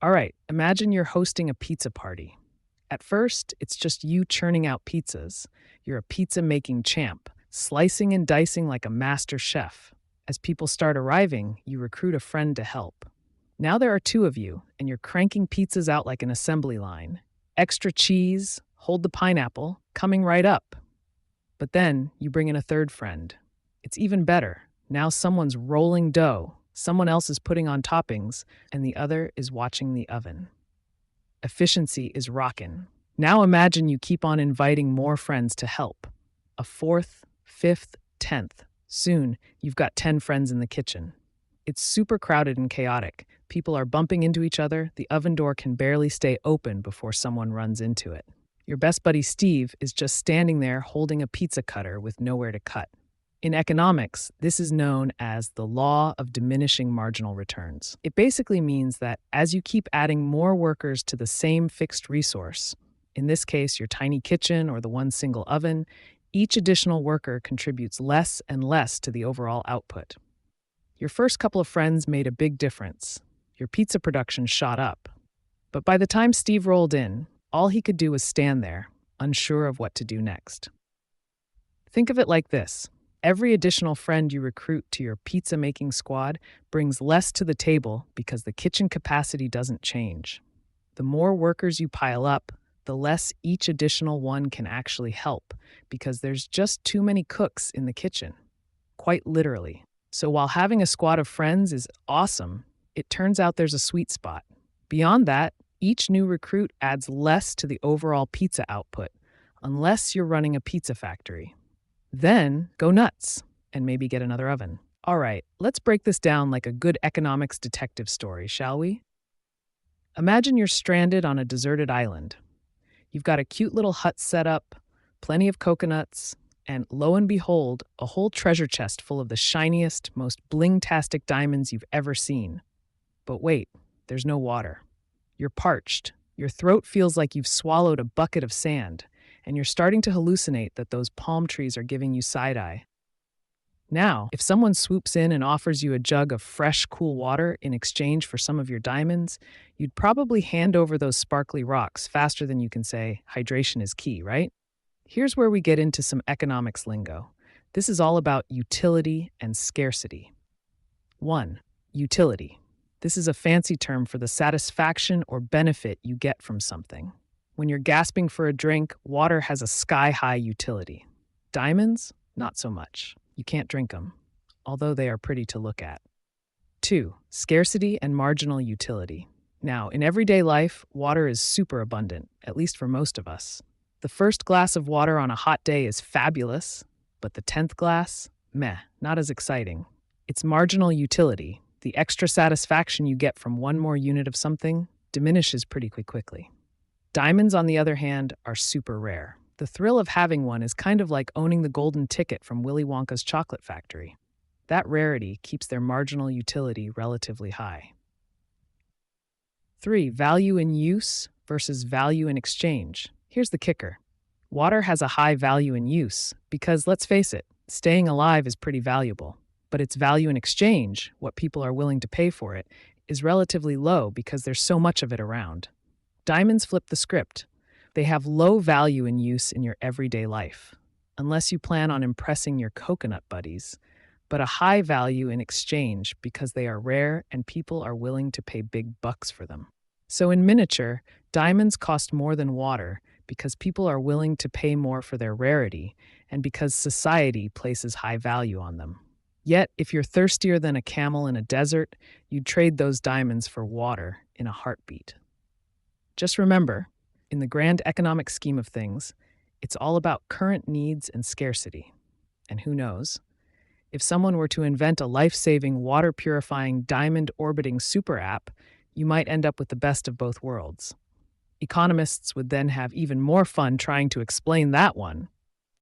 All right, imagine you're hosting a pizza party. At first, it's just you churning out pizzas. You're a pizza making champ, slicing and dicing like a master chef. As people start arriving, you recruit a friend to help. Now there are two of you, and you're cranking pizzas out like an assembly line. Extra cheese, hold the pineapple, coming right up. But then you bring in a third friend. It's even better. Now someone's rolling dough, someone else is putting on toppings, and the other is watching the oven. Efficiency is rockin'. Now imagine you keep on inviting more friends to help. A fourth, fifth, 10th. Soon, you've got 10 friends in the kitchen. It's super crowded and chaotic. People are bumping into each other. The oven door can barely stay open before someone runs into it. Your best buddy Steve is just standing there holding a pizza cutter with nowhere to cut. In economics, this is known as the Law of Diminishing Marginal Returns. It basically means that as you keep adding more workers to the same fixed resource, in this case your tiny kitchen or the one single oven, each additional worker contributes less and less to the overall output. Your first couple of friends made a big difference. Your pizza production shot up. But by the time Steve rolled in, all he could do was stand there, unsure of what to do next. Think of it like this. Every additional friend you recruit to your pizza-making squad brings less to the table because the kitchen capacity doesn't change. The more workers you pile up, the less each additional one can actually help because there's just too many cooks in the kitchen. Quite literally. So while having a squad of friends is awesome, it turns out there's a sweet spot. Beyond that, each new recruit adds less to the overall pizza output, unless you're running a pizza factory. Then go nuts and maybe get another oven. All right, let's break this down like a good economics detective story, shall we? Imagine you're stranded on a deserted island. You've got a cute little hut set up, plenty of coconuts, and lo and behold, a whole treasure chest full of the shiniest, most bling-tastic diamonds you've ever seen. But wait, there's no water. You're parched. Your throat feels like you've swallowed a bucket of sand, and you're starting to hallucinate that those palm trees are giving you side-eye. Now, if someone swoops in and offers you a jug of fresh, cool water in exchange for some of your diamonds, you'd probably hand over those sparkly rocks faster than you can say, hydration is key, right? Here's where we get into some economics lingo. This is all about utility and scarcity. 1. Utility. This is a fancy term for the satisfaction or benefit you get from something. When you're gasping for a drink, water has a sky-high utility. Diamonds? Not so much. You can't drink them, although they are pretty to look at. 2. Scarcity and marginal utility. Now, in everyday life, water is super abundant, at least for most of us. The first glass of water on a hot day is fabulous, but the 10th glass? Meh, not as exciting. It's marginal utility. The extra satisfaction you get from one more unit of something diminishes pretty quickly. Diamonds, on the other hand, are super rare. The thrill of having one is kind of like owning the golden ticket from Willy Wonka's chocolate factory. That rarity keeps their marginal utility relatively high. 3. Value in use versus value in exchange. Here's the kicker. Water has a high value in use because, let's face it, staying alive is pretty valuable. But its value in exchange, what people are willing to pay for it, is relatively low because there's so much of it around. Diamonds flip the script. They have low value in use in your everyday life, unless you plan on impressing your coconut buddies, but a high value in exchange because they are rare and people are willing to pay big bucks for them. So in miniature, diamonds cost more than water because people are willing to pay more for their rarity and because society places high value on them. Yet, if you're thirstier than a camel in a desert, you'd trade those diamonds for water in a heartbeat. Just remember, in the grand economic scheme of things, it's all about current needs and scarcity. And who knows? If someone were to invent a life-saving, water-purifying, diamond-orbiting super app, you might end up with the best of both worlds. Economists would then have even more fun trying to explain that one.